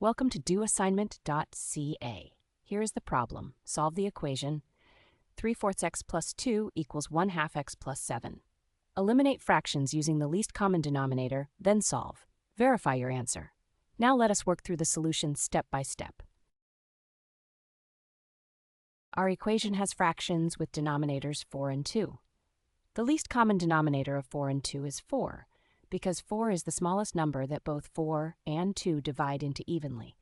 Welcome to doassignment-ca. Here is the problem. Solve the equation 3/4 x plus 2 equals 1/2 x plus 7. Eliminate fractions using the least common denominator, then solve. Verify your answer. Now let us work through the solution step by step. Our equation has fractions with denominators 4 and 2. The least common denominator of 4 and 2 is 4, because 4 is the smallest number that both 4 and 2 divide into evenly.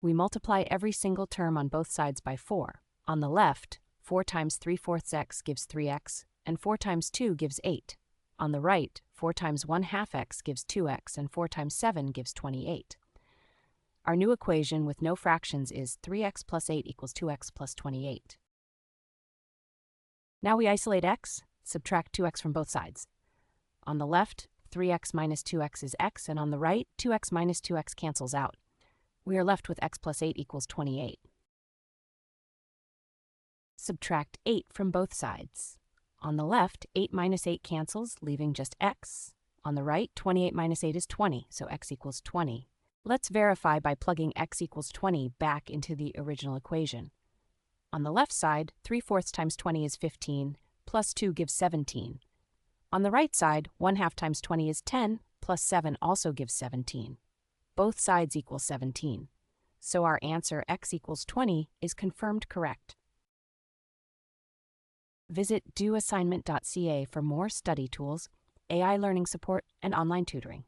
We multiply every single term on both sides by 4. On the left, 4 times 3/4 x gives 3x, and 4 times 2 gives 8. On the right, 4 times 1/2 x gives 2x, and 4 times 7 gives 28. Our new equation with no fractions is 3x plus 8 equals 2x plus 28. Now we isolate x, subtract 2x from both sides. On the left, 3x minus 2x is x, and on the right, 2x minus 2x cancels out. We are left with x plus 8 equals 28. Subtract 8 from both sides. On the left, 8 minus 8 cancels, leaving just x. On the right, 28 minus 8 is 20, so x equals 20. Let's verify by plugging x equals 20 back into the original equation. On the left side, 3/4 times 20 is 15, plus 2 gives 17. On the right side, 1/2 times 20 is 10, plus 7 also gives 17. Both sides equal 17. So our answer x equals 20 is confirmed correct. Visit doassignment.ca for more study tools, AI learning support, and online tutoring.